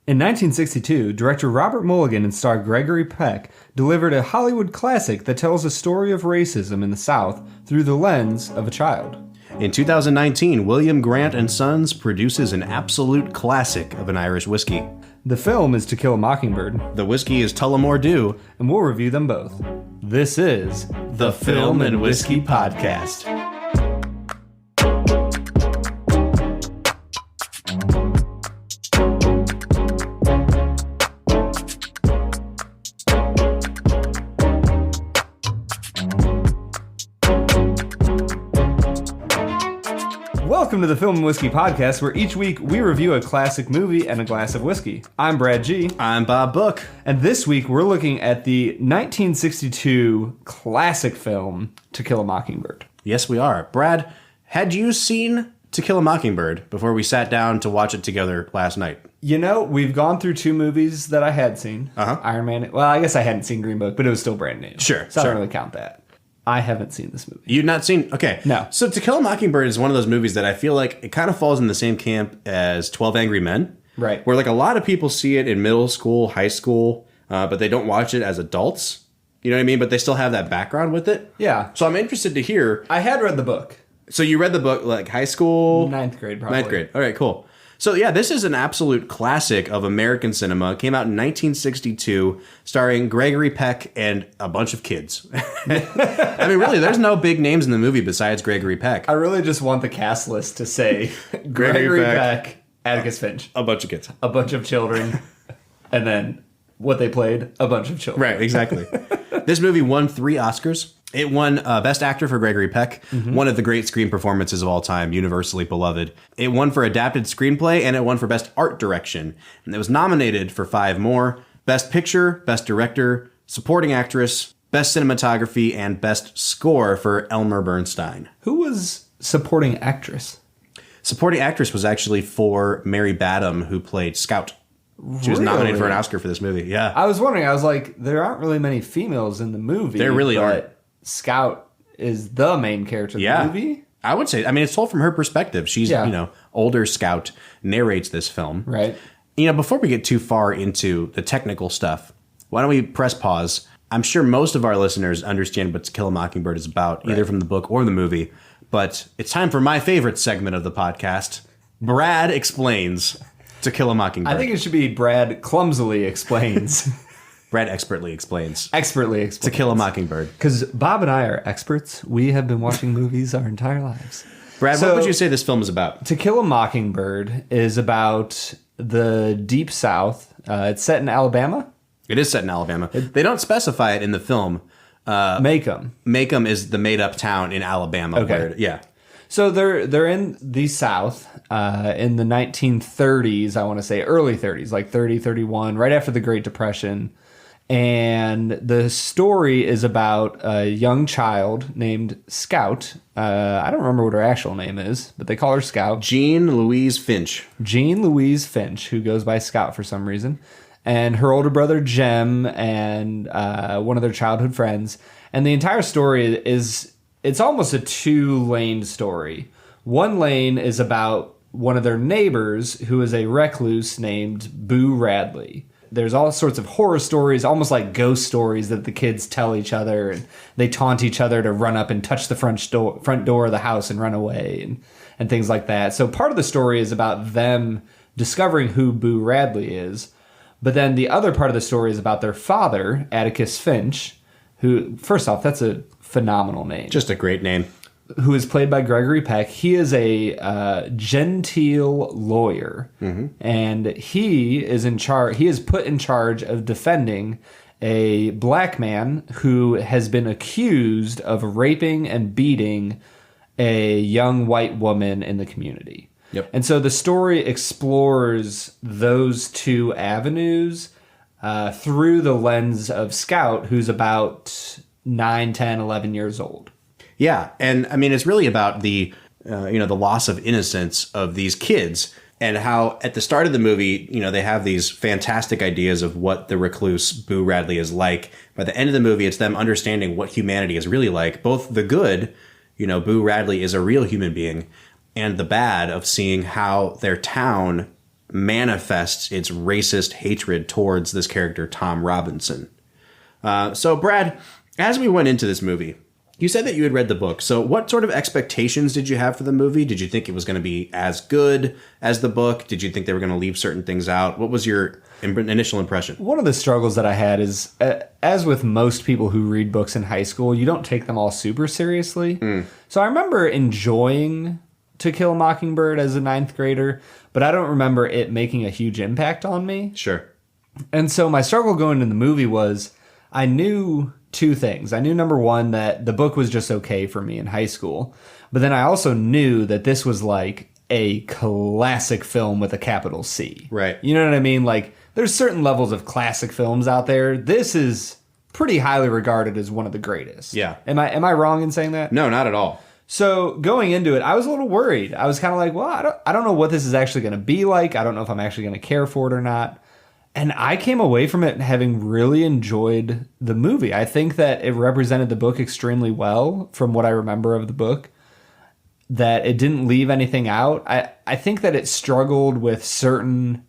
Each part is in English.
In 1962, director Robert Mulligan and star Gregory Peck delivered a Hollywood classic that tells a story of racism in the South through the lens of a child. In 2019, William Grant and Sons produces an absolute classic of an Irish whiskey. The film is To Kill a Mockingbird. The whiskey is Tullamore Dew. And we'll review them both. This is the Film and Whiskey Podcast. Welcome to the Film and Whiskey Podcast, where each week we review a classic movie and a glass of whiskey. I'm Brad G. I'm Bob Book. And this week we're looking at the 1962 classic film, To Kill a Mockingbird. Yes, we are. Brad, had you seen To Kill a Mockingbird before we sat down to watch it together last night? You know, we've gone through two movies that I had seen. Iron Man. Well, I guess I hadn't seen Green Book, but it was still brand new. Sure. So I don't really count that. I haven't seen this movie. You've not seen? Okay. No. So To Kill a Mockingbird is one of those movies that I feel like it kind of falls in the same camp as 12 Angry Men. Right. Where like a lot of people see it in middle school, high school, but they don't watch it as adults. You know what I mean? But they still have that background with it. Yeah. So I'm interested to hear. I had read the book. So you read the book like high school? Ninth grade, probably. Ninth grade. All right, cool. So yeah, this is an absolute classic of American cinema. It came out in 1962, starring Gregory Peck and a bunch of kids. I mean, really, there's no big names in the movie besides Gregory Peck. I really just want the cast list to say Gregory Peck, Atticus Finch. A bunch of kids. A bunch of children. And then what they played, a bunch of children. Right, exactly. This movie won 3 Oscars. It won Best Actor for Gregory Peck, one of the great screen performances of all time, universally beloved. It won for Adapted Screenplay, and it won for Best Art Direction. And it was nominated for 5 more: Best Picture, Best Director, Supporting Actress, Best Cinematography, and Best Score for Elmer Bernstein. Who was supporting actress? Supporting Actress was actually for Mary Badham, who played Scout. She was nominated for an Oscar for this movie, yeah. I was wondering, I was like, there aren't really many females in the movie. There really aren't. Scout is the main character of the movie. I would say, I mean, it's told from her perspective. She's, older Scout, narrates this film. Right. Before we get too far into the technical stuff, why don't we press pause? I'm sure most of our listeners understand what To Kill a Mockingbird is about, either from the book or the movie. But it's time for my favorite segment of the podcast. Brad Explains To Kill a Mockingbird. I think it should be Brad Clumsily Explains. Brad Expertly Explains. Expertly Explains. To Kill a Mockingbird. Because Bob and I are experts. We have been watching movies our entire lives. Brad, what would you say this film is about? To Kill a Mockingbird is about the Deep South. It's set in Alabama. It is set in Alabama. They don't specify it in the film. Macomb. Macomb is the made-up town in Alabama. Okay. So they're in the South in the 1930s, I want to say, early 30s, like 30, 31, right after the Great Depression. And the story is about a young child named Scout. I don't remember what her actual name is, but they call her Scout. Jean Louise Finch. Jean Louise Finch, who goes by Scout for some reason. And her older brother, Jem, and one of their childhood friends. And the entire story it's almost a 2-lane story. One lane is about one of their neighbors who is a recluse named Boo Radley. There's all sorts of horror stories, almost like ghost stories that the kids tell each other, and they taunt each other to run up and touch the front door of the house and run away and things like that. So part of the story is about them discovering who Boo Radley is, but then the other part of the story is about their father, Atticus Finch, who, first off, that's a phenomenal name. Just a great name. Who is played by Gregory Peck. He is a genteel lawyer, and he is in charge. He is put in charge of defending a black man who has been accused of raping and beating a young white woman in the community. Yep. And so the story explores those two avenues through the lens of Scout, who's about 9, 10, 11 years old. Yeah, and I mean, it's really about the loss of innocence of these kids, and how at the start of the movie, they have these fantastic ideas of what the recluse Boo Radley is like. By the end of the movie, it's them understanding what humanity is really like. Both the good, Boo Radley is a real human being, and the bad of seeing how their town manifests its racist hatred towards this character, Tom Robinson. So, Brad, as we went into this movie, you said that you had read the book. So what sort of expectations did you have for the movie? Did you think it was going to be as good as the book? Did you think they were going to leave certain things out? What was your initial impression? One of the struggles that I had is, as with most people who read books in high school, you don't take them all super seriously. So I remember enjoying To Kill a Mockingbird as a ninth grader, but I don't remember it making a huge impact on me. Sure. And so my struggle going into the movie was I knew two things. I knew, number one, that the book was just okay for me in high school. But then I also knew that this was like a classic film with a capital C. Right. You know what I mean? Like, there's certain levels of classic films out there. This is pretty highly regarded as one of the greatest. Yeah. Am I wrong in saying that? No, not at all. So going into it, I was a little worried. I was kind of like, well, I don't know what this is actually going to be like. I don't know if I'm actually going to care for it or not. And I came away from it having really enjoyed the movie. I think that it represented the book extremely well from what I remember of the book, that it didn't leave anything out. I think that it struggled with certain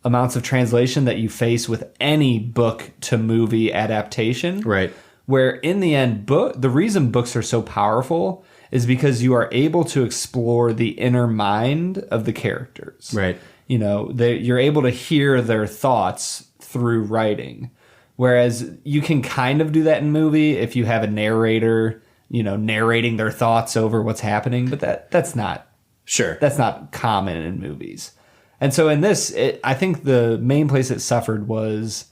amounts of translation that you face with any book to movie adaptation. Right. Where in the end, the reason books are so powerful is because you are able to explore the inner mind of the characters. Right. You know, you're able to hear their thoughts through writing. Whereas you can kind of do that in movie if you have a narrator, you know, narrating their thoughts over what's happening. But that's not common in movies. And so in this, I think the main place it suffered was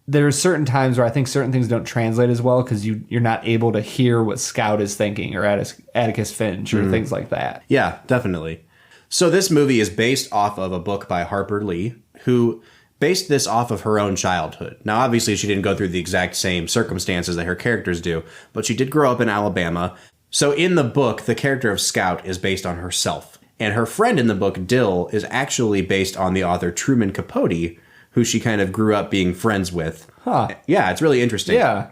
there are certain times where I think certain things don't translate as well because you're not able to hear what Scout is thinking or Atticus Finch or things like that. Yeah, definitely. So this movie is based off of a book by Harper Lee, who based this off of her own childhood. Now, obviously, she didn't go through the exact same circumstances that her characters do, but she did grow up in Alabama. So in the book, the character of Scout is based on herself. And her friend in the book, Dill, is actually based on the author Truman Capote, who she kind of grew up being friends with. Huh. Yeah, it's really interesting. Yeah.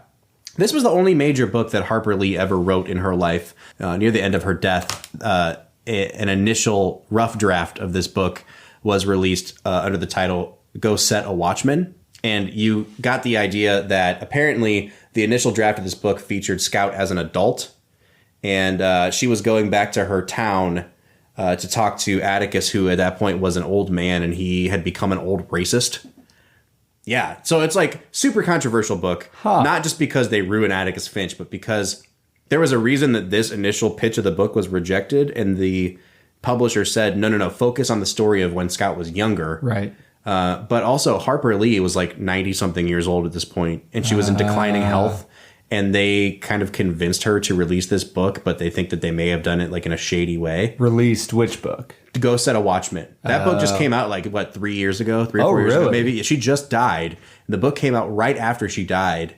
This was the only major book that Harper Lee ever wrote in her life. Near the end of her death, an initial rough draft of this book was released under the title Go Set a Watchman. And you got the idea that apparently the initial draft of this book featured Scout as an adult. And she was going back to her town to talk to Atticus, who at that point was an old man and he had become an old racist. Yeah, so it's like super controversial book, not just because they ruin Atticus Finch, but because there was a reason that this initial pitch of the book was rejected, and the publisher said, no, focus on the story of when Scout was younger. Right. But also Harper Lee was like 90-something years old at this point, and she was in declining health, and they kind of convinced her to release this book, but they think that they may have done it like in a shady way. Released which book? To Go Set a Watchman. That book just came out like, 3 years ago? 3 or 4 years ago, maybe? She just died. The book came out right after she died.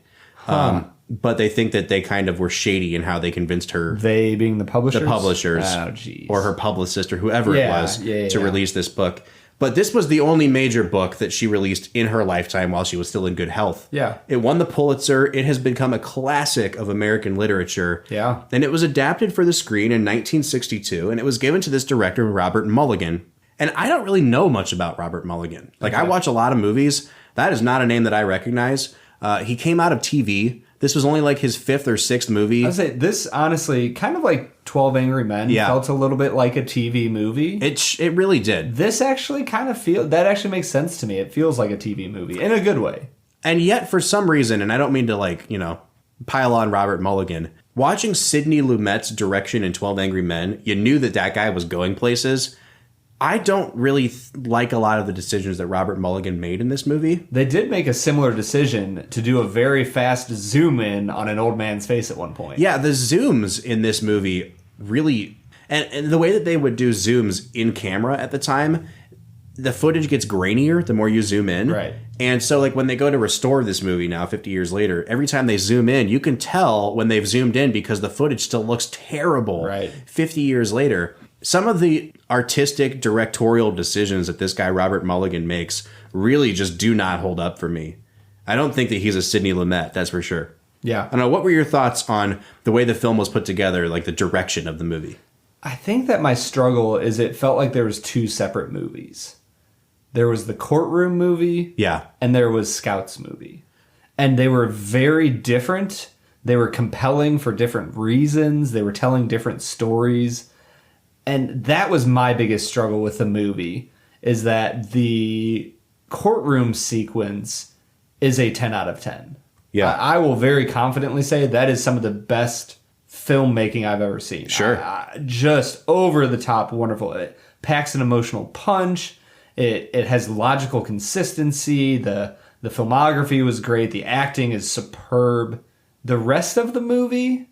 But they think that they kind of were shady in how they convinced her. They being the publishers? The publishers. Oh, geez. Or her publicist or whoever it was to release this book. But this was the only major book that she released in her lifetime while she was still in good health. Yeah. It won the Pulitzer. It has become a classic of American literature. Yeah. And it was adapted for the screen in 1962, and it was given to this director, Robert Mulligan. And I don't really know much about Robert Mulligan. Like, I watch a lot of movies. That is not a name that I recognize. He came out of TV. This was only like his 5th or 6th movie. I'd say this, honestly, kind of like 12 Angry Men, felt a little bit like a TV movie. It really did. This actually kind of that actually makes sense to me. It feels like a TV movie in a good way. And yet, for some reason, and I don't mean to pile on Robert Mulligan, watching Sidney Lumet's direction in 12 Angry Men, you knew that guy was going places. I don't really like a lot of the decisions that Robert Mulligan made in this movie. They did make a similar decision to do a very fast zoom in on an old man's face at one point. Yeah, the zooms in this movie really... And the way that they would do zooms in camera at the time, the footage gets grainier the more you zoom in. Right. And so like when they go to restore this movie now, 50 years later, every time they zoom in, you can tell when they've zoomed in because the footage still looks terrible 50 years later. Some of the artistic directorial decisions that this guy Robert Mulligan makes really just do not hold up for me. I don't think that he's a Sidney Lumet, that's for sure. Yeah. I don't know, what were your thoughts on the way the film was put together, like the direction of the movie? I think that my struggle is it felt like there was two separate movies. there was the Courtroom movie, Yeah. and there was Scouts movie. And they were very different. They were compelling for different reasons. They were telling different stories. And that was my biggest struggle with the movie, is that the courtroom sequence is a 10 out of 10. Yeah. I will very confidently say that is some of the best filmmaking I've ever seen. Sure. Just over the top wonderful. It packs an emotional punch. It has logical consistency. The filmography was great. The acting is superb. The rest of the movie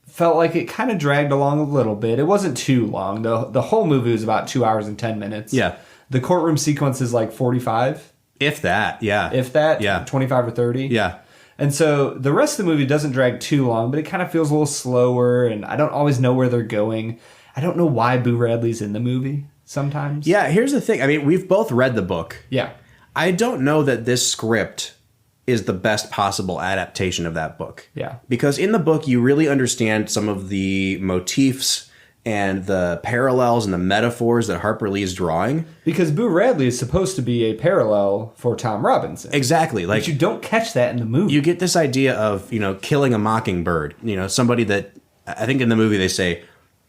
felt like it kind of dragged along a little bit. It wasn't too long. The whole movie was about 2 hours and 10 minutes. Yeah. The courtroom sequence is like 45. If that, yeah. If that, Yeah. 25 or 30. Yeah. And so the rest of the movie doesn't drag too long, but it kind of feels a little slower, and I don't always know where they're going. I don't know why Boo Radley's in the movie sometimes. Yeah, here's the thing. I mean, we've both read the book. Yeah. I don't know that this script is the best possible adaptation of that book. Yeah. Because in the book, you really understand some of the motifs and the parallels and the metaphors that Harper Lee is drawing. Because Boo Radley is supposed to be a parallel for Tom Robinson. Exactly. Like, But you don't catch that in the movie. you get this idea of, killing a mockingbird. Somebody that, I think in the movie they say,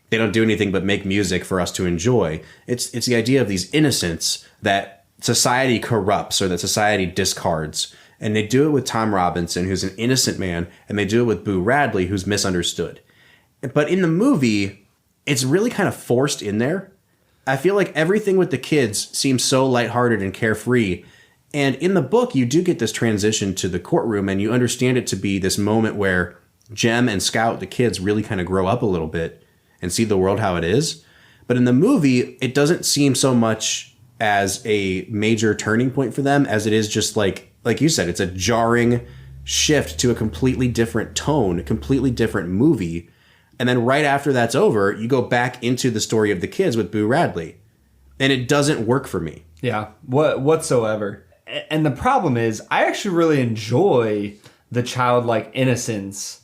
they don't do anything but make music for us to enjoy. It's the idea of these innocents that society corrupts or that society discards. And they do it with Tom Robinson, who's an innocent man, and they do it with Boo Radley, who's misunderstood. But in the movie, it's really kind of forced in there. I feel like everything with the kids seems so lighthearted and carefree. And in the book, you do get this transition to the courtroom, and you understand it to be this moment where Jem and Scout, the kids, really kind of grow up a little bit and see the world how it is. But in the movie, it doesn't seem so much as a major turning point for them as it is just like you said, it's a jarring shift to a completely different tone, a completely different movie. And then right after that's over, you go back into the story of the kids with Boo Radley. And it doesn't work for me. Yeah, whatsoever. And the problem is, I actually really enjoy the childlike innocence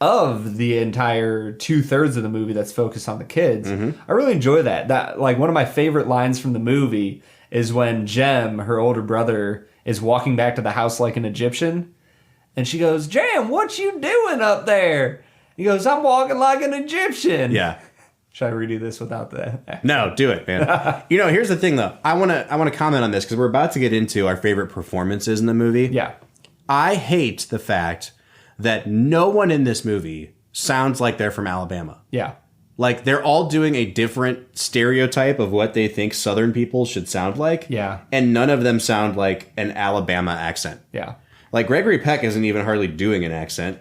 of the entire 2/3 of the movie that's focused on the kids. Mm-hmm. I really enjoy that. That, like, one of my favorite lines from the movie is when Jem, her older brother, is walking back to the house like an Egyptian. And she goes, "Jem, what you doing up there?" He goes, "I'm walking like an Egyptian." Yeah. Should I redo this without that? No, do it, man. Here's the thing, though. I want to comment on this because we're about to get into our favorite performances in the movie. Yeah. I hate the fact that no one in this movie sounds like they're from Alabama. Yeah. Like, they're all doing a different stereotype of what they think Southern people should sound like. Yeah. And none of them sound like an Alabama accent. Yeah. Like, Gregory Peck isn't even hardly doing an accent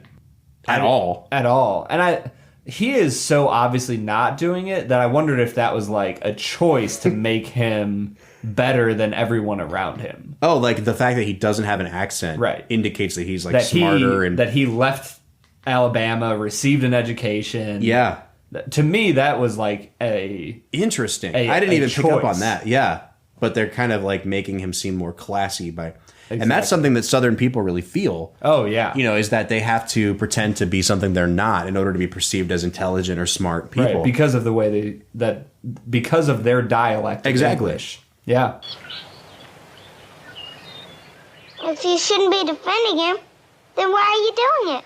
at all. At all. And he is so obviously not doing it that I wondered if that was like a choice to make him better than everyone around him. Oh, like the fact that he doesn't have an accent indicates that he's like smarter. That he left Alabama, received an education. Yeah. To me, that was like interesting. I didn't even pick up on that. Yeah. But they're kind of like making him seem more classy by... Exactly. And that's something that Southern people really feel. Oh, yeah. Is that they have to pretend to be something they're not in order to be perceived as intelligent or smart people. Right, because of the way because of their dialect. Exactly. English. Yeah. If you shouldn't be defending him, then why are you doing it?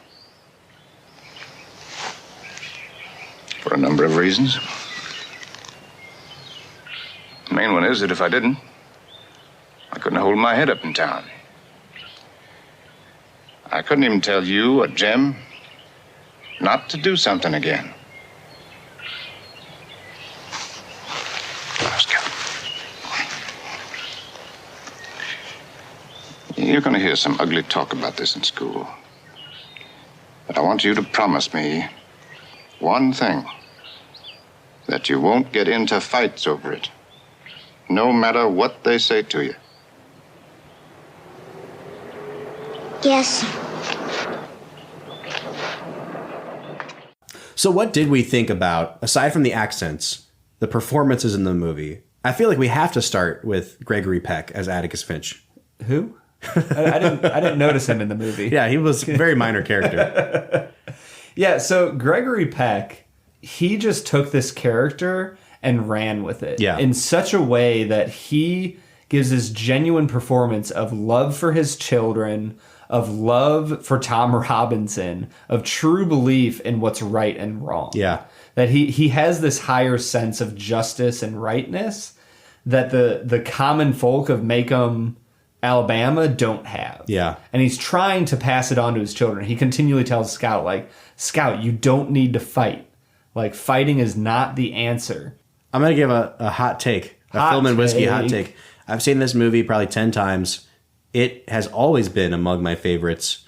For a number of reasons. The main one is that if I didn't, I couldn't hold my head up in town. I couldn't even tell you or Jem not to do something again. You're going to hear some ugly talk about this in school. But I want you to promise me one thing, that you won't get into fights over it, no matter what they say to you. Yes. So what did we think about, aside from the accents, the performances in the movie? I feel like we have to start with Gregory Peck as Atticus Finch. Who? I didn't notice him in the movie. Yeah, he was a very minor character. Yeah, so Gregory Peck, he just took this character and ran with it. Yeah. In such a way that he gives this genuine performance of love for his children, of love for Tom Robinson, of true belief in what's right and wrong. Yeah. That he has this higher sense of justice and rightness that the common folk of Macomb, Alabama don't have. Yeah. And he's trying to pass it on to his children. He continually tells Scout, like, Scout, you don't need to fight. Like, fighting is not the answer. I'm going to give a hot take. Film and whiskey hot take. I've seen this movie probably 10 times. It has always been among my favorites.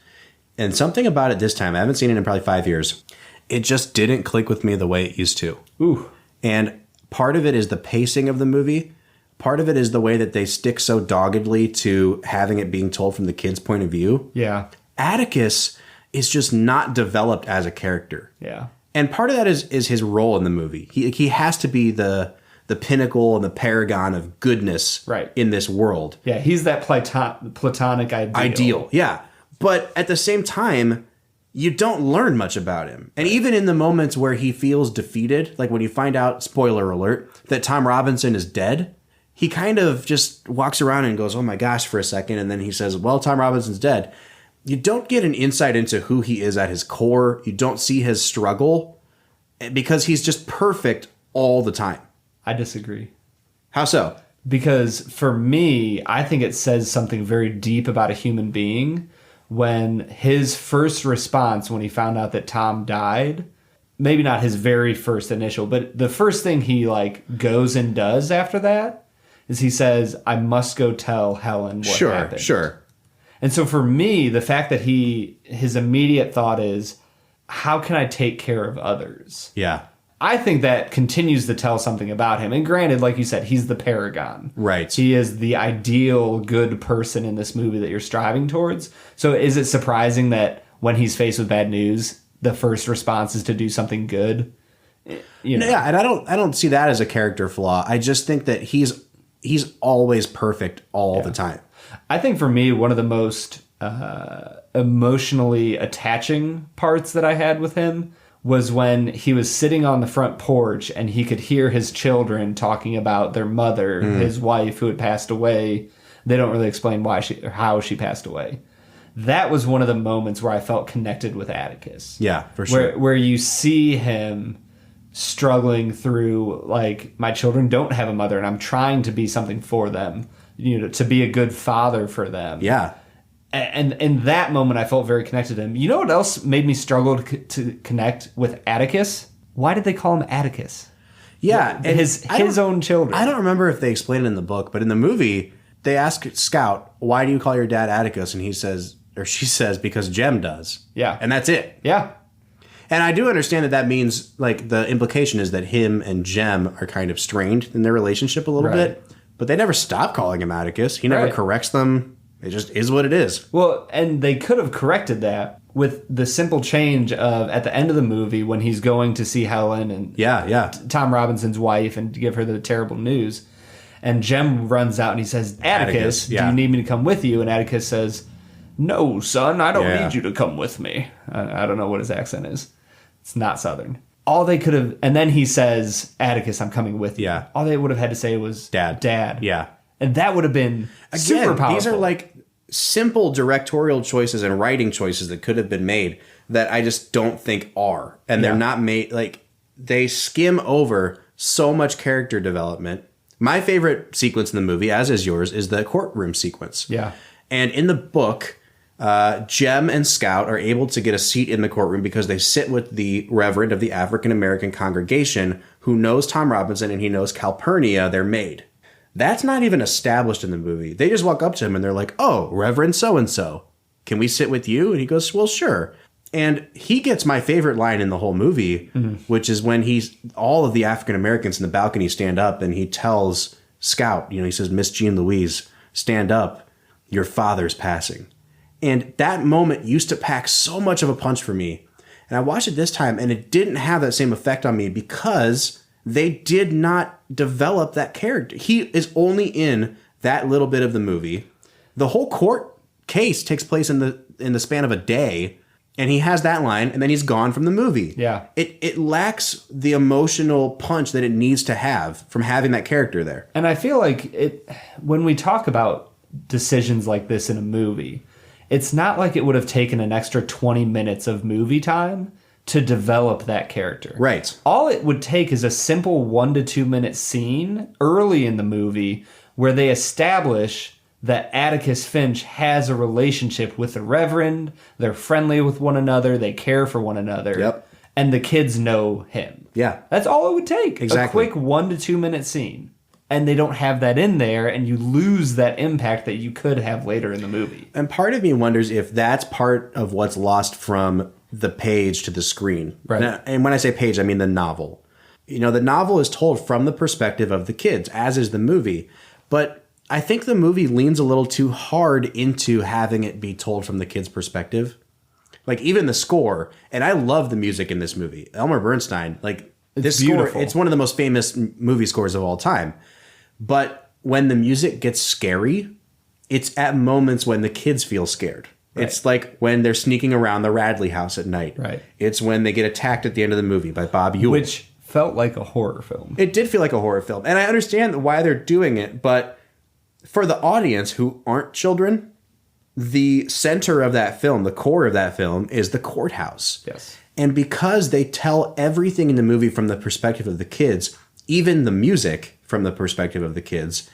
And something about it this time, I haven't seen it in probably 5 years. It just didn't click with me the way it used to. Ooh. And part of it is the pacing of the movie. Part of it is the way that they stick so doggedly to having it being told from the kid's point of view. Yeah. Atticus is just not developed as a character. Yeah. And part of that is his role in the movie. He has to be the pinnacle and the paragon of goodness in this world. Yeah, he's that platonic ideal. Yeah. But at the same time, you don't learn much about him. And even in the moments where he feels defeated, like when you find out, spoiler alert, that Tom Robinson is dead, he kind of just walks around and goes, oh my gosh, for a second. And then he says, well, Tom Robinson's dead. You don't get an insight into who he is at his core. You don't see his struggle because he's just perfect all the time. I disagree. How so? Because for me, I think it says something very deep about a human being when his first response when he found out that Tom died, maybe not his very first initial, but the first thing he like goes and does after that is he says, I must go tell Helen what happened. Sure. And so for me, the fact that his immediate thought is, how can I take care of others? Yeah. I think that continues to tell something about him. And granted, like you said, he's the paragon. Right. He is the ideal good person in this movie that you're striving towards. So is it surprising that when he's faced with bad news, the first response is to do something good? You know? Yeah, and I don't see that as a character flaw. I just think that he's always perfect all the time. I think for me, one of the most emotionally attaching parts that I had with him was when he was sitting on the front porch and he could hear his children talking about their mother, his wife who had passed away. They don't really explain why or how she passed away. That was one of the moments where I felt connected with Atticus. Yeah, for sure. Where you see him struggling through, like, my children don't have a mother and I'm trying to be something for them, you know, to be a good father for them. Yeah. And in that moment, I felt very connected to him. You know what else made me struggle to connect with Atticus? Why did they call him Atticus? Yeah. And his own children. I don't remember if they explain it in the book, but in the movie, they ask Scout, why do you call your dad Atticus? And he says, or she says, because Jem does. Yeah. And that's it. Yeah. And I do understand that means, like, the implication is that him and Jem are kind of strained in their relationship a little bit. But they never stop calling him Atticus. He never corrects them. It just is what it is. Well, and they could have corrected that with the simple change of, at the end of the movie, when he's going to see Helen and Tom Robinson's wife and give her the terrible news. And Jem runs out and he says, Atticus, do you need me to come with you? And Atticus says, no, son, I don't need you to come with me. I don't know what his accent is. It's not Southern. All they could have, and then he says, Atticus, I'm coming with you. Yeah. All they would have had to say was, Dad. Yeah. And that would have been super powerful. These are like simple directorial choices and writing choices that could have been made that I just don't think are. And they're not made, like, they skim over so much character development. My favorite sequence in the movie, as is yours, is the courtroom sequence. Yeah. And in the book, Jem and Scout are able to get a seat in the courtroom because they sit with the reverend of the African American congregation who knows Tom Robinson and he knows Calpurnia, their maid. That's not even established in the movie. They just walk up to him and they're like, oh, Reverend so-and-so, can we sit with you? And he goes, well, sure. And he gets my favorite line in the whole movie, which is when all of the African Americans in the balcony stand up and he tells Scout, he says, Miss Jean Louise, stand up, your father's passing. And that moment used to pack so much of a punch for me. And I watched it this time and it didn't have that same effect on me because they did not develop that character. He is only in that little bit of the movie. The whole court case takes place in the span of a day. And he has that line, and then he's gone from the movie. Yeah. It lacks the emotional punch that it needs to have from having that character there. And I feel like when we talk about decisions like this in a movie, it's not like it would have taken an extra 20 minutes of movie time to develop that character. Right. All it would take is a simple 1 to 2 minute scene early in the movie where they establish that Atticus Finch has a relationship with the Reverend. They're friendly with one another. They care for one another. Yep. And the kids know him. Yeah. That's all it would take. Exactly. A quick 1 to 2 minute scene. And they don't have that in there, and you lose that impact that you could have later in the movie. And part of me wonders if that's part of what's lost from the page to the screen. Right. And when I say page, I mean the novel. You know, the novel is told from the perspective of the kids, as is the movie. But I think the movie leans a little too hard into having it be told from the kids' perspective. Like, even the score, and I love the music in this movie. Elmer Bernstein, like, this beautiful. score, it's one of the most famous movie scores of all time. But when the music gets scary, it's at moments when the kids feel scared. Right. It's like when they're sneaking around the Radley house at night. Right. It's when they get attacked at the end of the movie by Bob Ewell. Which felt like a horror film. It did feel like a horror film. And I understand why they're doing it, but for the audience who aren't children, the center of that film, the core of that film, is the courthouse. Yes. And because they tell everything in the movie from the perspective of the kids, even the music from the perspective of the kids,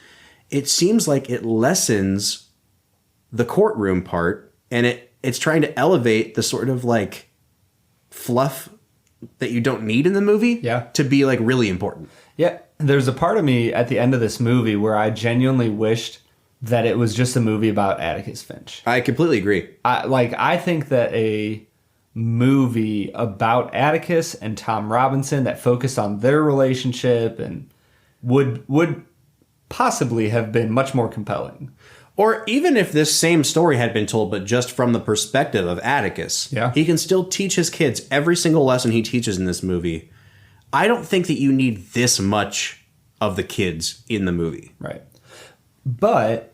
it seems like it lessens the courtroom part, and it's trying to elevate the sort of like fluff that you don't need in the movie to be like really important. Yeah. There's a part of me at the end of this movie where I genuinely wished that it was just a movie about Atticus Finch. I completely agree. I think that a movie about Atticus and Tom Robinson that focused on their relationship and would possibly have been much more compelling. Or even if this same story had been told, but just from the perspective of Atticus, he can still teach his kids every single lesson he teaches in this movie. I don't think that you need this much of the kids in the movie. Right. But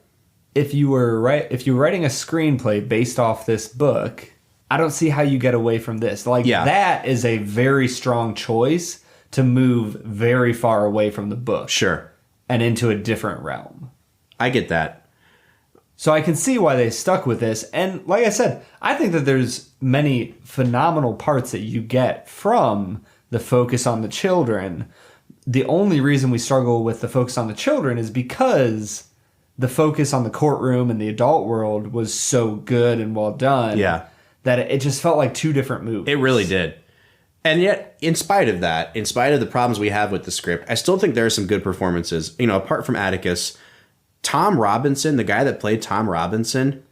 if you were writing a screenplay based off this book, I don't see how you get away from this. That is a very strong choice to move very far away from the book. Sure. And into a different realm. I get that. So I can see why they stuck with this. And like I said, I think that there's many phenomenal parts that you get from the focus on the children. The only reason we struggle with the focus on the children is because the focus on the courtroom and the adult world was so good and well done. Yeah. That it just felt like two different movies. It really did. And yet, in spite of that, in spite of the problems we have with the script, I still think there are some good performances. You know, apart from Atticus, Tom Robinson, the guy that played Tom Robinson,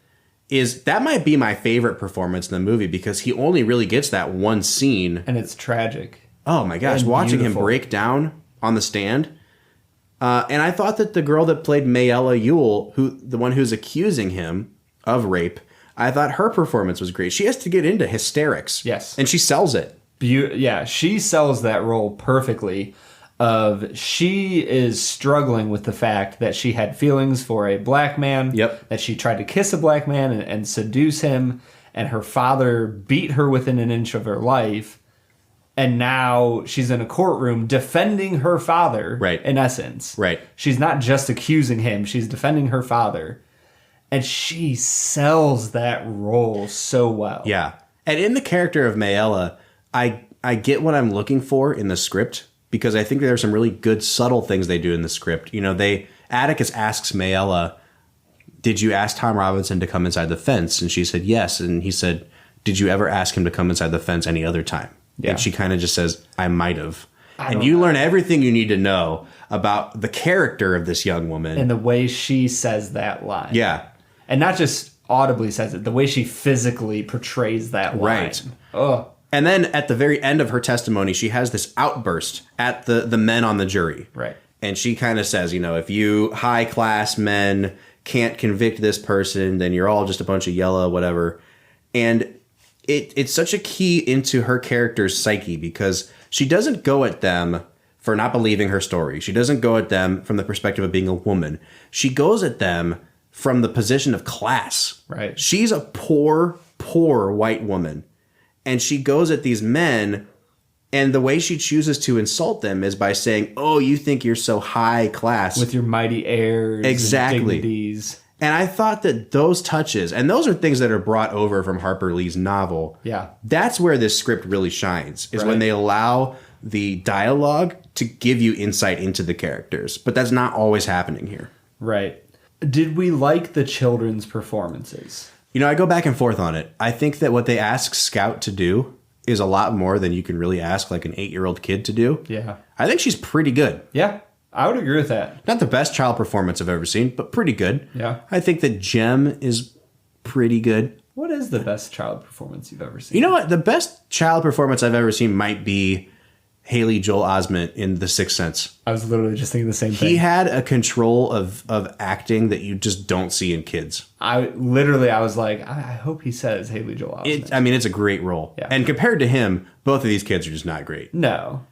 that might be my favorite performance in the movie because he only really gets that one scene. And it's tragic. Oh my gosh, and watching beautiful. him break down on the stand. And I thought that the girl that played Mayella Ewell, the one who's accusing him of rape, I thought her performance was great. She has to get into hysterics. Yes. And she sells it. She sells that role perfectly. She is struggling with the fact that she had feelings for a black man. Yep. That she tried to kiss a black man and seduce him. And her father beat her within an inch of her life. And now she's in a courtroom defending her father. Right. In essence. Right. She's not just accusing him. She's defending her father. And she sells that role so well. Yeah. And in the character of Mayella, I get what I'm looking for in the script because I think there are some really good subtle things they do in the script. You know, Atticus asks Mayella, did you ask Tom Robinson to come inside the fence? And she said, yes. And he said, did you ever ask him to come inside the fence any other time? Yeah. And she kind of just says, I might have. And you learn everything you need to know about the character of this young woman. And the way she says that line. Yeah. And not just audibly says it, the way she physically portrays that line. Right. Oh. And then at the very end of her testimony, she has this outburst at the men on the jury. Right. And she kind of says, you know, if you high-class men can't convict this person, then you're all just a bunch of yellow, whatever. And it's such a key into her character's psyche because she doesn't go at them for not believing her story. She doesn't go at them from the perspective of being a woman. She goes at them from the position of class. Right. She's a poor, poor white woman. and she goes at these men, and the way she chooses to insult them is by saying, "Oh, you think you're so high class with your mighty airs, exactly, and dignities." And I thought that those touches, and those are things that are brought over from Harper Lee's novel. Yeah, that's where this script really shines. Is when they allow the dialogue to give you insight into the characters, but that's not always happening here. Right. Did we like the children's performances? You know, I go back and forth on it. I think that what they ask Scout to do is a lot more than you can really ask like an 8-year-old kid to do. Yeah. I think she's pretty good. Yeah, I would agree with that. Not the best child performance I've ever seen, but pretty good. Yeah. I think that Jem is pretty good. What is the best child performance you've ever seen? You know what? The best child performance I've ever seen might be Haley Joel Osment in The Sixth Sense. I was literally just thinking the same thing. He had a control of acting that you just don't see in kids. I was like, I hope he says Haley Joel Osment. It's a great role. Yeah. And compared to him, both of these kids are just not great. No.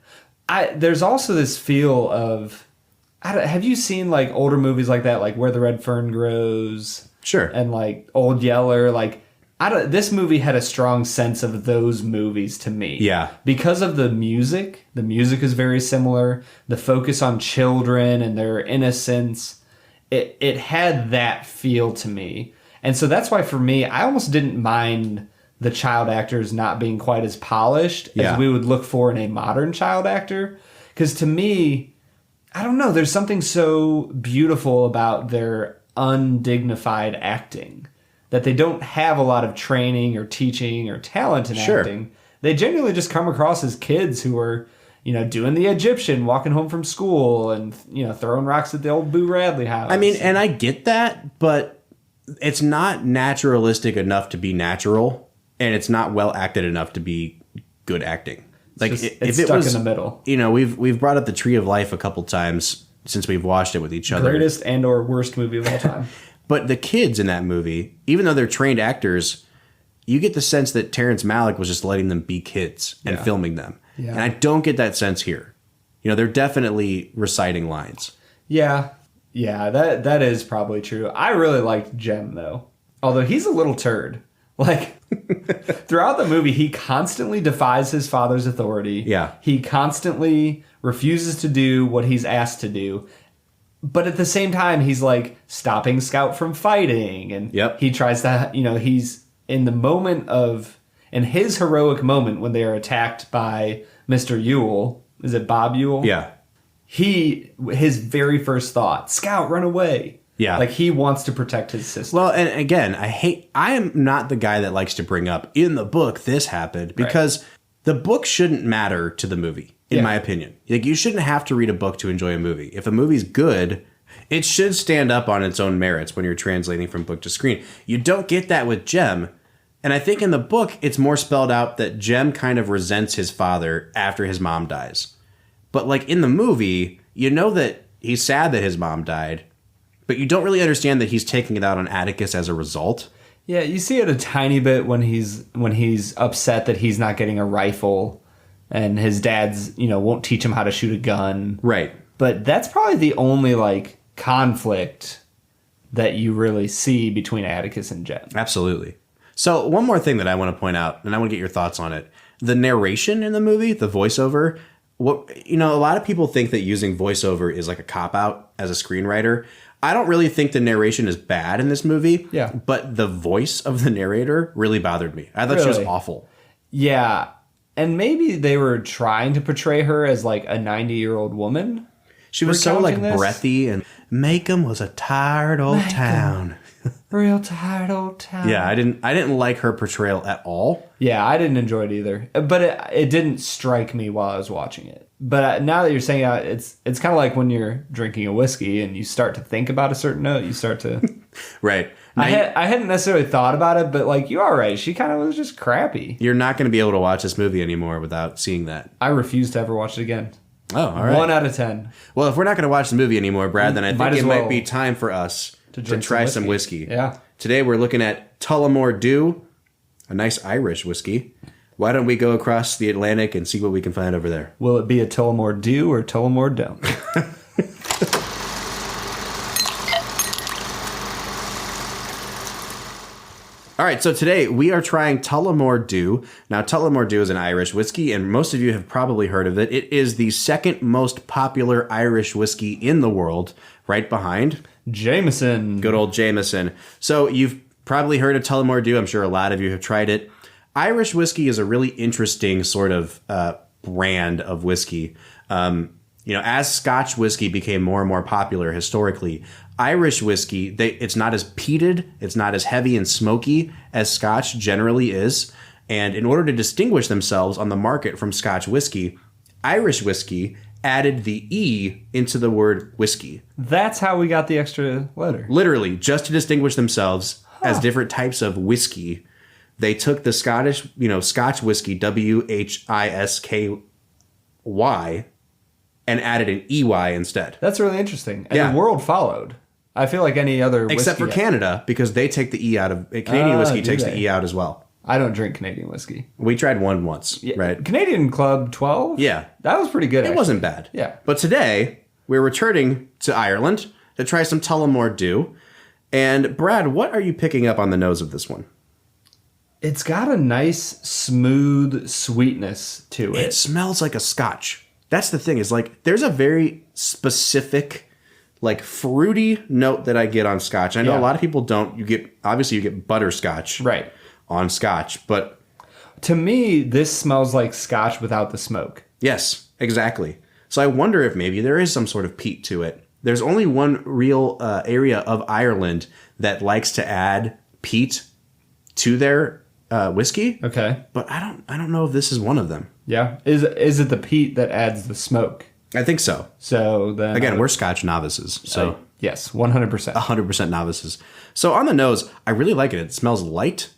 There's also this feel of, have you seen like older movies like that, like Where the Red Fern Grows? Sure. And like Old Yeller, like this movie had a strong sense of those movies to me. Yeah. Because of the music is very similar. The focus on children and their innocence, it had that feel to me. And so that's why for me, I almost didn't mind the child actors not being quite as polished as we would look for in a modern child actor. Because to me, I don't know, there's something so beautiful about their undignified acting. That they don't have a lot of training or teaching or talent in acting. They genuinely just come across as kids who are, doing the Egyptian, walking home from school and, throwing rocks at the old Boo Radley house. I mean, and I get that, but it's not naturalistic enough to be natural, and it's not well acted enough to be good acting. Like it's if stuck it was in the middle. We've brought up The Tree of Life a couple times since we've watched it with each other. Greatest and or worst movie of all time. But the kids in that movie, even though they're trained actors, you get the sense that Terrence Malick was just letting them be kids and filming them. Yeah. And I don't get that sense here. They're definitely reciting lines. Yeah. Yeah, that is probably true. I really liked Jem, though. Although he's a little turd. Like, throughout the movie, he constantly defies his father's authority. Yeah. He constantly refuses to do what he's asked to do. But at the same time, he's like stopping Scout from fighting. And he tries to, he's in the moment in his heroic moment when they are attacked by Mr. Ewell. Is it Bob Ewell? Yeah. His very first thought, Scout, run away. Yeah. Like he wants to protect his sister. Well, and again, I am not the guy that likes to bring up in the book this happened because the book shouldn't matter to the movie. In my opinion. Like, you shouldn't have to read a book to enjoy a movie. If a movie's good, it should stand up on its own merits when you're translating from book to screen. You don't get that with Jem. And I think in the book, it's more spelled out that Jem kind of resents his father after his mom dies. But like in the movie, that he's sad that his mom died, but you don't really understand that he's taking it out on Atticus as a result. Yeah, you see it a tiny bit when he's upset that he's not getting a rifle. And his dad's, won't teach him how to shoot a gun. Right. But that's probably the only, conflict that you really see between Atticus and Jem. Absolutely. So one more thing that I want to point out, and I want to get your thoughts on it. The narration in the movie, the voiceover, a lot of people think that using voiceover is like a cop-out as a screenwriter. I don't really think the narration is bad in this movie. Yeah. But the voice of the narrator really bothered me. I thought she was awful. Yeah. And maybe they were trying to portray her as like a 90-year-old woman. She was so breathy, and Macomb was a tired old town. Real tired old town. Yeah, I didn't like her portrayal at all. Yeah, I didn't enjoy it either. But it didn't strike me while I was watching it. But now that you're saying it's kind of like when you're drinking a whiskey and you start to think about a certain note, you start to right. I hadn't necessarily thought about it, but you are right. She kind of was just crappy. You're not going to be able to watch this movie anymore without seeing that. I refuse to ever watch it again. Oh, all right. 1 out of 10. Well, if we're not going to watch the movie anymore, Brad, then I think it might be time for us to try some whiskey. Yeah. Today we're looking at Tullamore Dew, a nice Irish whiskey. Why don't we go across the Atlantic and see what we can find over there? Will it be a Tullamore Dew or Tullamore Don't? All right, so today we are trying Tullamore Dew. Now, Tullamore Dew is an Irish whiskey, and most of you have probably heard of it. It is the second most popular Irish whiskey in the world, right behind Jameson. good old Jameson. So you've probably heard of Tullamore Dew. I'm sure a lot of you have tried it. Irish whiskey is a really interesting sort of brand of whiskey. As Scotch whiskey became more and more popular historically, Irish whiskey, it's not as peated, it's not as heavy and smoky as Scotch generally is. And in order to distinguish themselves on the market from Scotch whiskey, Irish whiskey added the E into the word whiskey. That's how we got the extra letter. Literally, just to distinguish themselves as different types of whiskey. They took the Scotch whiskey, WHISKY, and added an EY instead. That's really interesting. And the world followed. I feel like any other whiskey. Except for Canada, because they take the E out of... Canadian whiskey takes the E out as well. I don't drink Canadian whiskey. We tried one once, right? Canadian Club 12? Yeah. That was pretty good, It wasn't bad. Yeah. But today, we're returning to Ireland to try some Tullamore Dew. And Brad, what are you picking up on the nose of this one? It's got a nice, smooth sweetness to it. It smells like a Scotch. That's the thing, is like, there's a very specific, like, fruity note that I get on Scotch. I know a lot of people don't. You get butterscotch Right. on Scotch, but... To me, this smells like Scotch without the smoke. Yes, exactly. So I wonder if maybe there is some sort of peat to it. There's only one real area of Ireland that likes to add peat to their whiskey. Okay. But I don't know if this is one of them. Yeah. Is it the peat that adds the smoke? I think so. So then... Again, we're Scotch novices, so... yes, 100%. 100% novices. So on the nose, I really like it. It smells light.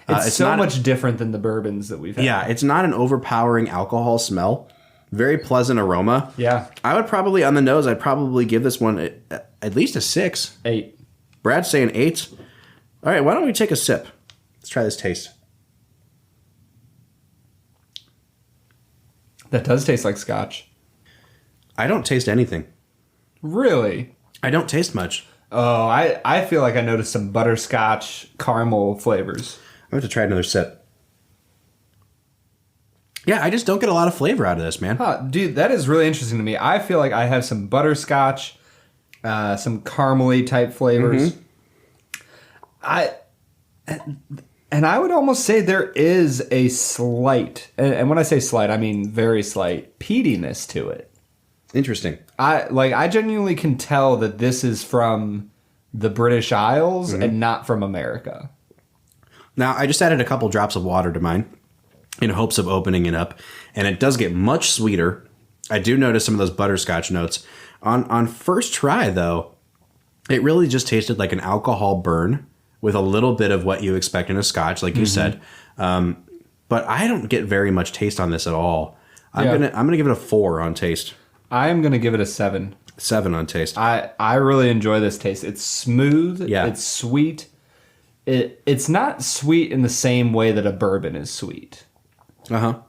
It's so much different than the bourbons that we've had. Yeah, it's not an overpowering alcohol smell. Very pleasant aroma. Yeah. I would probably, on the nose, I'd probably give this one at least a 6. 8. Brad's saying 8. All right, why don't we take a sip? Let's try this taste. That does taste like Scotch. I don't taste anything. Really? I don't taste much. Oh, I feel like I noticed some butterscotch caramel flavors. I'm going to try another sip. Yeah, I just don't get a lot of flavor out of this, man. Huh, dude, that is really interesting to me. I feel like I have some butterscotch, some caramely type flavors. And I would almost say there is a slight, and when I say slight, I mean very slight, peatiness to it. Interesting. I genuinely can tell that this is from the British Isles and not from America. Now, I just added a couple drops of water to mine in hopes of opening it up, and it does get much sweeter. I do notice some of those butterscotch notes. On first try, though, it really just tasted like an alcohol burn with a little bit of what you expect in a Scotch, like you said. But I don't get very much taste on this at all. I'm gonna give it a 4 on taste. I'm going to give it a 7. 7 on taste. I really enjoy this taste. It's smooth. Yeah. It's sweet. It's not sweet in the same way that a bourbon is sweet. Uh-huh.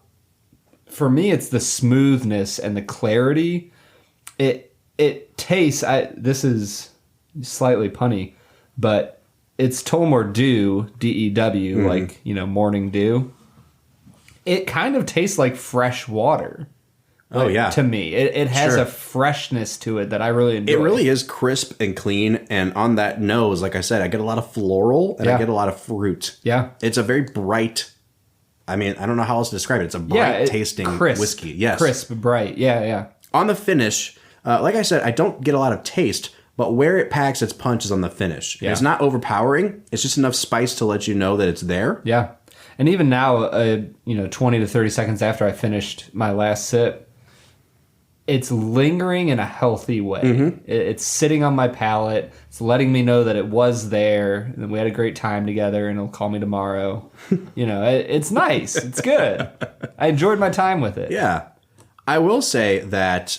For me, it's the smoothness and the clarity. It tastes... this is slightly punny, but it's Tullamore Dew, D-E-W, like, morning dew. It kind of tastes like fresh water. Oh, yeah. To me. It has Sure. a freshness to it that I really enjoy. It really is crisp and clean, and on that nose, like I said, I get a lot of floral, and I get a lot of fruit. Yeah. It's a very bright... I mean, I don't know how else to describe it. It's a bright-tasting whiskey. Yes. Crisp, bright. Yeah. On the finish, like I said, I don't get a lot of taste, but where it packs its punch is on the finish. Yeah. It's not overpowering. It's just enough spice to let you know that it's there. Yeah. And even now, 20 to 30 seconds after I finished my last sip, it's lingering in a healthy way. It's sitting on my palate. It's letting me know that it was there, and we had a great time together, and it'll call me tomorrow. It's nice. It's good. I enjoyed my time with it. Yeah. I will say that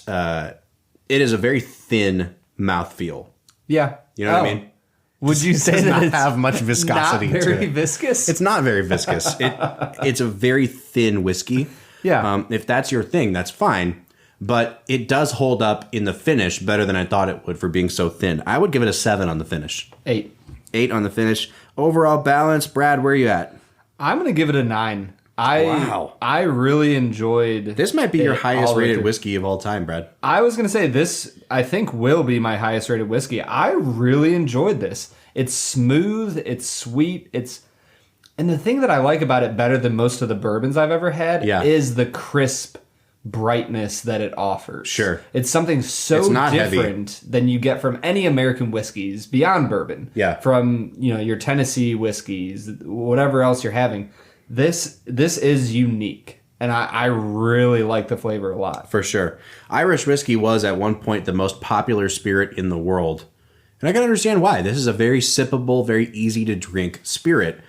it is a very thin mouthfeel. Yeah. You know what I mean? Would you say does that not it's have much viscosity not to very it. viscous? It's not very viscous. It's a very thin whiskey. Yeah. If that's your thing, that's fine. But it does hold up in the finish better than I thought it would for being so thin. I would give it a 7 on the finish. 8. 8 on the finish. Overall balance, Brad, where are you at? I'm going to give it a 9. Wow. I really enjoyed This might be your it highest all the way rated through. whiskey of all time, Brad. I was going to say this, I think, will be my highest rated whiskey. I really enjoyed this. It's smooth, it's sweet, and the thing that I like about it better than most of the bourbons I've ever had is the crisp brightness that it offers. Sure. It's something so It's not different than you get from any American whiskeys beyond bourbon. Yeah. From, your Tennessee whiskeys, whatever else you're having. This is unique. And I really like the flavor a lot. For sure. Irish whiskey was at one point the most popular spirit in the world. And I can understand why. This is a very sippable, very easy to drink spirit.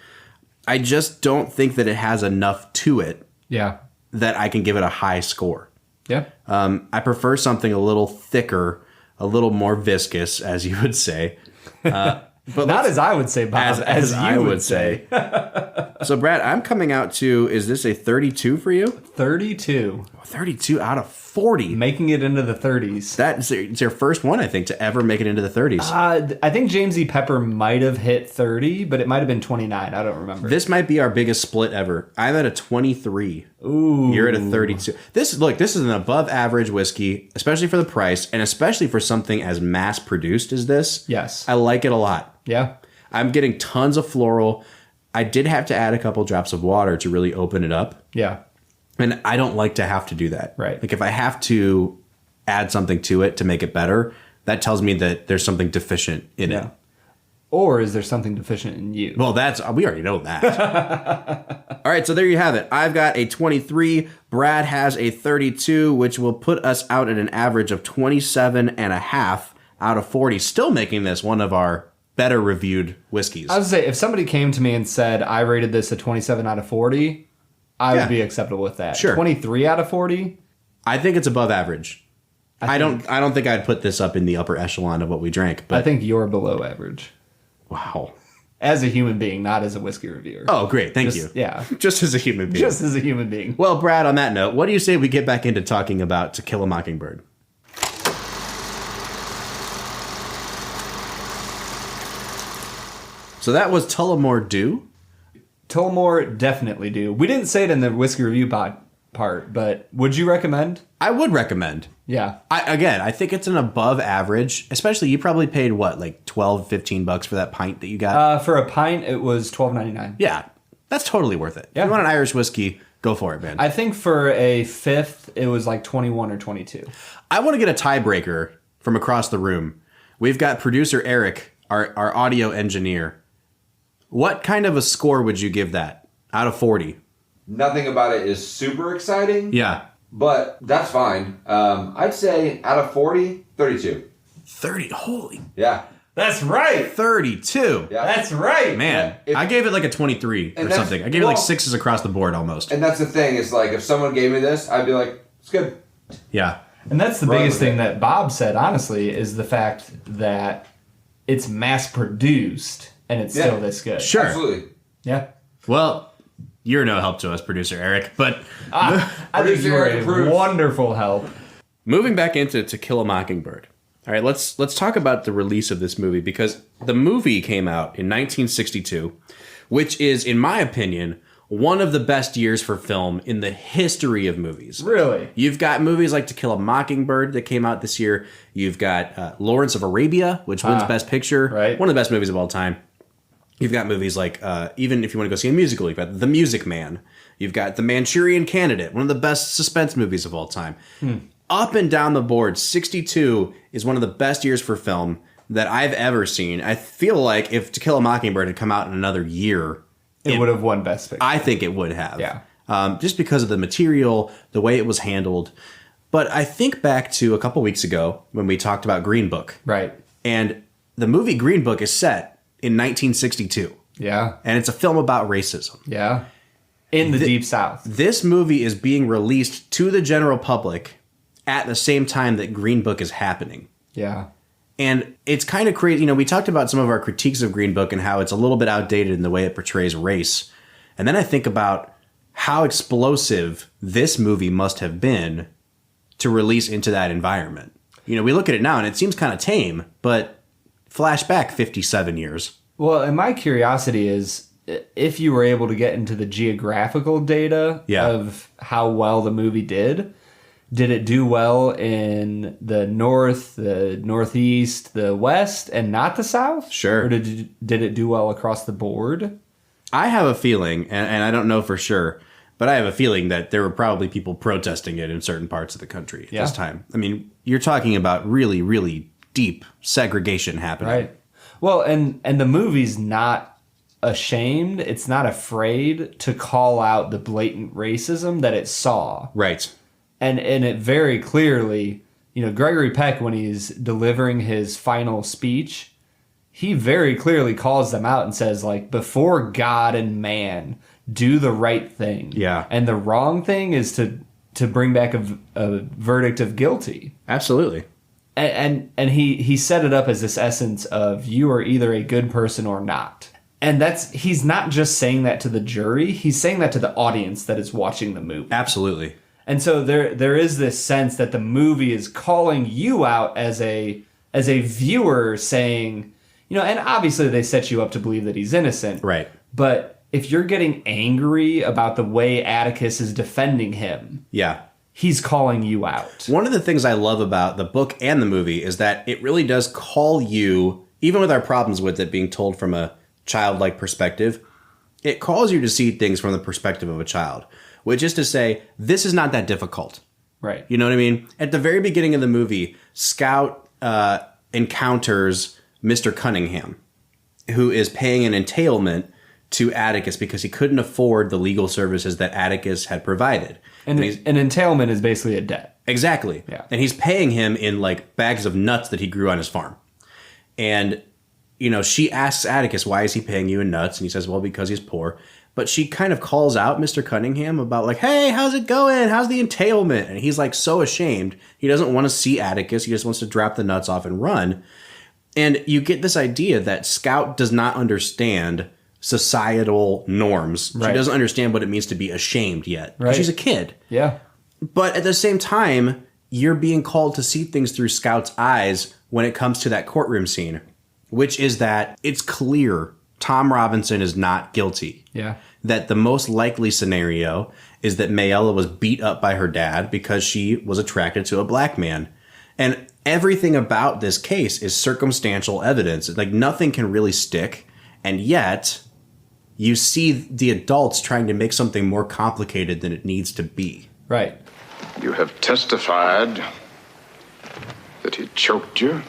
I just don't think that it has enough to it Yeah. that I can give it a high score. Yeah. I prefer something a little thicker, a little more viscous, as you would say. But Not as I would say, Bob. As you I would say. So, Brad, I'm coming out to, is this a 32 for you? 32. 32 out of 40. Making it into the 30s. It's your first one, I think, to ever make it into the 30s. I think James E. Pepper might have hit 30, but it might have been 29. I don't remember. This might be our biggest split ever. I'm at a 23. Ooh. You're at a 32. This is an above average whiskey, especially for the price, and especially for something as mass produced as this. Yes. I like it a lot. Yeah. I'm getting tons of floral. I did have to add a couple drops of water to really open it up. Yeah. And I don't like to have to do that. Right. Like if I have to add something to it to make it better, that tells me that there's something deficient in it. Or is there something deficient in you? Well, we already know that. All right, so there you have it. I've got a 23. Brad has a 32, which will put us out at an average of 27.5 out of 40. Still making this one of our better reviewed whiskeys. I was going to say, if somebody came to me and said, I rated this a 27 out of 40, I would be acceptable with that. Sure. 23 out of 40? I think it's above average. I don't think I'd put this up in the upper echelon of what we drank. But I think you're below average. wow. As a human being, not as a whiskey reviewer. Oh, great. Thank you. Yeah. Just as a human being. Just as a human being. Well, Brad, on that note, what do you say we get back into talking about To Kill a Mockingbird? So that was Tullamore Dew. Tullamore definitely do. We didn't say it in the whiskey review part, but would you recommend? I would recommend. Yeah. I think it's an above average, especially you probably paid what, like $12-15 for that pint that you got? For a pint, it was $12.99. Yeah, that's totally worth it. Yeah. If you want an Irish whiskey, go for it, man. I think for a fifth, it was like 21 or 22. I want to get a tiebreaker from across the room. We've got producer Eric, our audio engineer. What kind of a score would you give that out of 40? Nothing about it is super exciting. Yeah. But that's fine. I'd say out of 40, 32. 30. Holy. Yeah. That's right. 32. Yeah. That's right. Man, If- I gave it like a 23 or And that's- something. I gave it like well- 6s across the board almost. And that's the thing. Is like if someone gave me this, I'd be like, it's good. Yeah. And that's the Run biggest with thing it. that Bob said, honestly, is the fact that it's mass produced and it's still this good. Sure. Absolutely. Yeah. Well, you're no help to us, producer Eric. But I think Producer you were Eric a approves. wonderful help. moving back into To Kill a Mockingbird. All right, let's talk about the release of this movie, because the movie came out in 1962, which is, in my opinion, one of the best years for film in the history of movies. Really? You've got movies like To Kill a Mockingbird that came out this year. You've got Lawrence of Arabia, which wins Best Picture. Right. One of the best movies of all time. You've got movies like, even if you want to go see a musical, you've got The Music Man. You've got The Manchurian Candidate, one of the best suspense movies of all time. Up and down the board, 62 is one of the best years for film that I've ever seen. I feel like if To Kill a Mockingbird had come out in another year, It would have won Best Picture. I think it would have. Yeah. Just because of the material, the way it was handled. But I think back to a couple weeks ago when we talked about Green Book. Right. And the movie Green Book is set in 1962. Yeah. And it's a film about racism. Yeah. In the Deep South. This movie is being released to the general public at the same time that Green Book is happening. Yeah. And it's kind of crazy. You know, we talked about some of our critiques of Green Book and how it's a little bit outdated in the way it portrays race. And then I think about how explosive this movie must have been to release into that environment. You know, we look at it now and it seems kind of tame, but flashback 57 years. Well, and my curiosity is if you were able to get into the geographical data of how well the movie did it do well in the north, the northeast, the west, and not the south? Sure. Or did it do well across the board? I have a feeling, and I don't know for sure, but I have a feeling that there were probably people protesting it in certain parts of the country at this time. I mean, you're talking about really, really deep segregation happening. Right. Well, and the movie's not ashamed. It's not afraid to call out the blatant racism that it saw. Right. And it very clearly, Gregory Peck, when he's delivering his final speech, he very clearly calls them out and says, like, before God and man, do the right thing. Yeah. And the wrong thing is to bring back a verdict of guilty. Absolutely. And he set it up as this essence of you are either a good person or not. And he's not just saying that to the jury, he's saying that to the audience that is watching the movie. Absolutely. And so there is this sense that the movie is calling you out as a viewer, saying, and obviously they set you up to believe that he's innocent. Right. But if you're getting angry about the way Atticus is defending him, he's calling you out. One of the things I love about the book and the movie is that it really does call you, even with our problems with it being told from a childlike perspective, it calls you to see things from the perspective of a child. Which is to say, this is not that difficult. Right. You know what I mean? At the very beginning of the movie, Scout encounters Mr. Cunningham, who is paying an entailment to Atticus because he couldn't afford the legal services that Atticus had provided. And an entailment is basically a debt. Exactly. Yeah. And he's paying him in like bags of nuts that he grew on his farm. And, she asks Atticus, why is he paying you in nuts? And he says, well, because he's poor. But she kind of calls out Mr. Cunningham about like, hey, how's it going? How's the entailment? And he's like so ashamed. He doesn't want to see Atticus. He just wants to drop the nuts off and run. And you get this idea that Scout does not understand societal norms. Right. She doesn't understand what it means to be ashamed yet. Right. She's a kid. Yeah. But at the same time, you're being called to see things through Scout's eyes when it comes to that courtroom scene, which is that it's clear Tom Robinson is not guilty. Yeah. That the most likely scenario is that Mayella was beat up by her dad because she was attracted to a black man. And everything about this case is circumstantial evidence. Like nothing can really stick. And yet you see the adults trying to make something more complicated than it needs to be. Right. You have testified that he choked you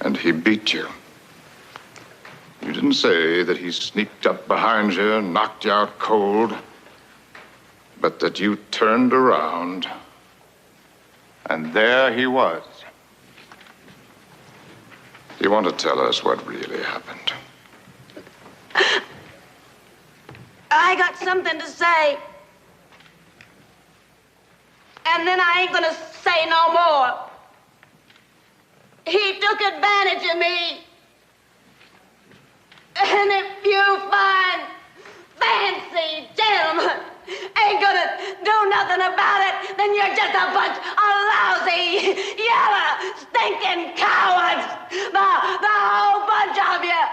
and he beat you. You didn't say that he sneaked up behind you and knocked you out cold, but that you turned around and there he was. You want to tell us what really happened? I got something to say. And then I ain't gonna say no more. He took advantage of me. And if you fine, fancy gentlemen ain't gonna do nothing about it, then you're just a bunch of lousy, yellow, stinking cowards. The whole bunch of you.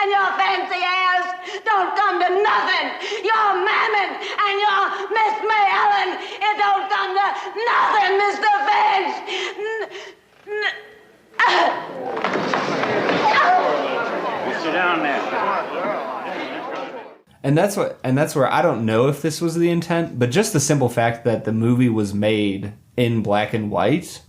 And your fancy ass don't come to nothing. Your mammon and your Miss May Ellen, it don't come to nothing, Mr. Finch. Sit down there. And that's where I don't know if this was the intent, but just the simple fact that the movie was made in black and white,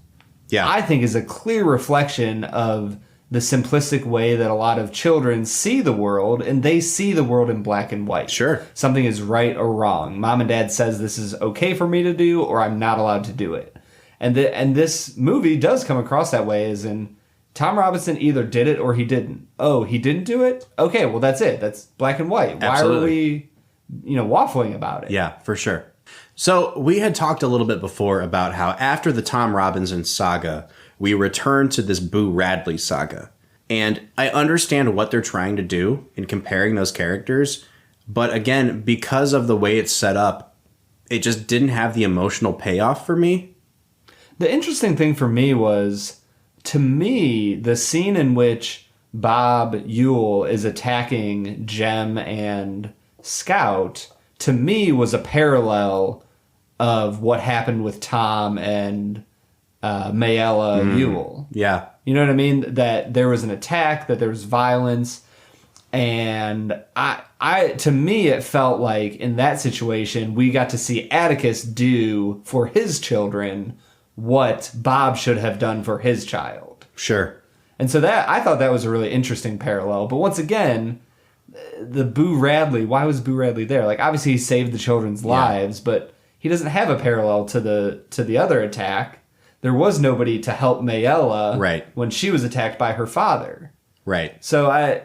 I think is a clear reflection of the simplistic way that a lot of children see the world, and they see the world in black and white. Sure. Something is right or wrong. Mom and dad says this is okay for me to do, or I'm not allowed to do it. And this movie does come across that way, as in Tom Robinson either did it or he didn't. Oh, he didn't do it? Okay, well that's it. That's black and white. Absolutely. Why are we, waffling about it? Yeah, for sure. So we had talked a little bit before about how after the Tom Robinson saga, we return to this Boo Radley saga. And I understand what they're trying to do in comparing those characters. But again, because of the way it's set up, it just didn't have the emotional payoff for me. The interesting thing for me was, to me, the scene in which Bob Ewell is attacking Jem and Scout, to me was a parallel of what happened with Tom and Mayella Ewell. Yeah. You know what I mean? That there was an attack, that there was violence, and I to me it felt like in that situation we got to see Atticus do for his children what Bob should have done for his child. Sure. And so that I thought that was a really interesting parallel. But once again, the Boo Radley, why was Boo Radley there? Like obviously he saved the children's lives, but he doesn't have a parallel to the other attack. There was nobody to help Mayella when she was attacked by her father. Right. So I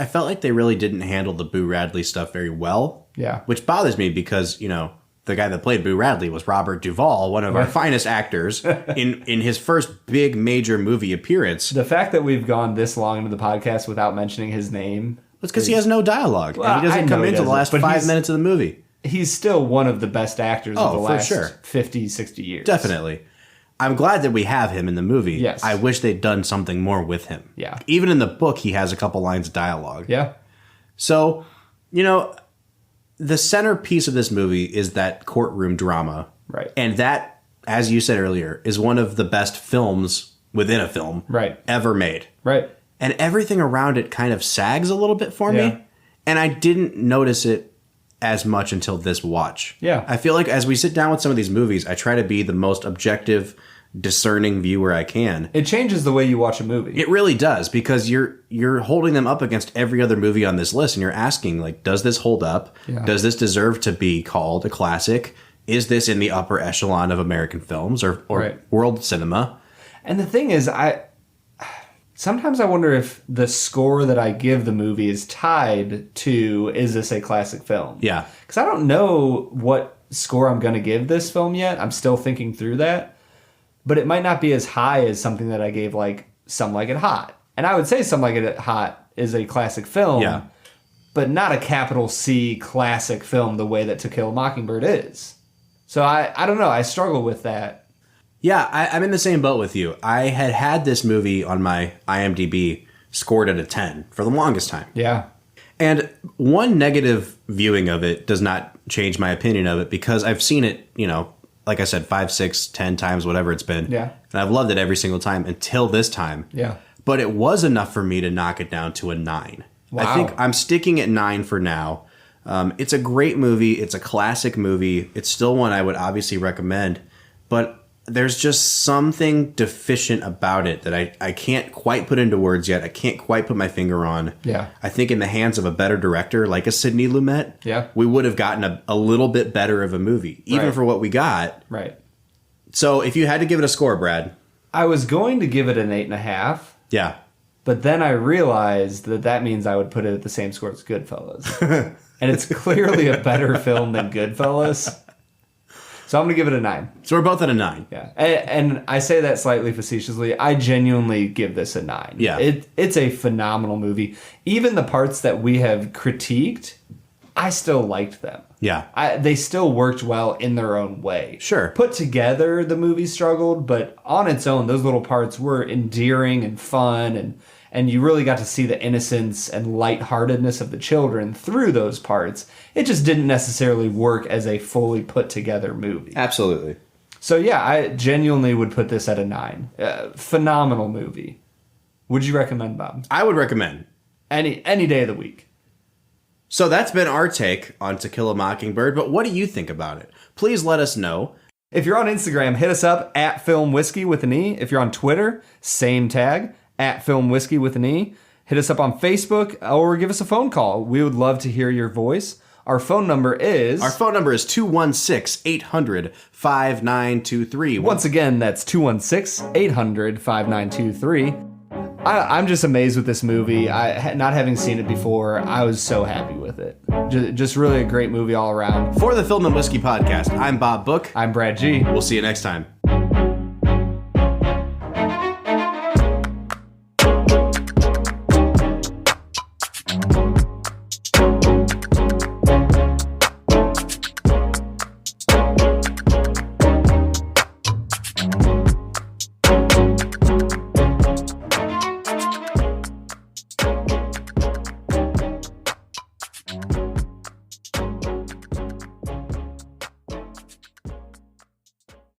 felt like they really didn't handle the Boo Radley stuff very well. Yeah. Which bothers me because, you know, the guy that played Boo Radley was Robert Duvall, one of our finest actors in his first big major movie appearance. The fact that we've gone this long into the podcast without mentioning his name. It's because he has no dialogue. Well, and he doesn't come into the last 5 minutes of the movie. He's still one of the best actors of the last 50, 60 years. Definitely. I'm glad that we have him in the movie. Yes. I wish they'd done something more with him. Yeah. Even in the book, he has a couple lines of dialogue. Yeah. So, you know, the centerpiece of this movie is that courtroom drama. Right. And that, as you said earlier, is one of the best films within a film ever made. Right. And everything around it kind of sags a little bit for me. And I didn't notice it as much until this watch. Yeah. I feel like as we sit down with some of these movies, I try to be the most objective, discerning viewer I can. It changes the way you watch a movie. It really does, because you're holding them up against every other movie on this list, and you're asking, like, does this hold up? Yeah. Does this deserve to be called a classic? Is this in the upper echelon of American films or world cinema? And the thing is, sometimes I wonder if the score that I give the movie is tied to, is this a classic film? Yeah. Because I don't know what score I'm going to give this film yet. I'm still thinking through that. But it might not be as high as something that I gave like Some Like It Hot. And I would say Some Like It Hot is a classic film, but not a capital C classic film the way that To Kill a Mockingbird is. So I don't know. I struggle with that. Yeah, I'm in the same boat with you. I had this movie on my IMDb scored at a 10 for the longest time. Yeah. And one negative viewing of it does not change my opinion of it, because I've seen it, you know, like I said, 5, 6, 10 times, whatever it's been. Yeah. And I've loved it every single time until this time. Yeah. But it was enough for me to knock it down to a 9. Wow. I think I'm sticking at 9 for now. It's a great movie. It's a classic movie. It's still one I would obviously recommend. But there's just something deficient about it that I can't quite put into words yet. I can't quite put my finger on. Yeah. I think in the hands of a better director, like a Sidney Lumet, we would have gotten a little bit better of a movie, even for what we got. Right. So if you had to give it a score, Brad. I was going to give it an 8.5. Yeah. But then I realized that means I would put it at the same score as Goodfellas. And it's clearly a better film than Goodfellas. So I'm going to give it a 9. So we're both at a 9. Yeah. And I say that slightly facetiously. I genuinely give this a 9. Yeah. It's a phenomenal movie. Even the parts that we have critiqued, I still liked them. Yeah. They still worked well in their own way. Sure. Put together, the movie struggled, but on its own, those little parts were endearing and fun, and you really got to see the innocence and lightheartedness of the children through those parts. It just didn't necessarily work as a fully put together movie. Absolutely. So yeah, I genuinely would put this at a 9. Phenomenal movie. Would you recommend, Bob? I would recommend. Any day of the week. So that's been our take on To Kill a Mockingbird, but what do you think about it? Please let us know. If you're on Instagram, hit us up at Film Whiskey with an E. If you're on Twitter, same tag, at Film Whiskey with an E. Hit us up on Facebook or give us a phone call. We would love to hear your voice. Our phone number is 216-800-5923. Once again, that's 216-800-5923. I'm just amazed with this movie. Not having seen it before, I was so happy with it. Just really a great movie all around. For the Film and Whiskey Podcast, I'm Bob Book. I'm Brad G. We'll see you next time.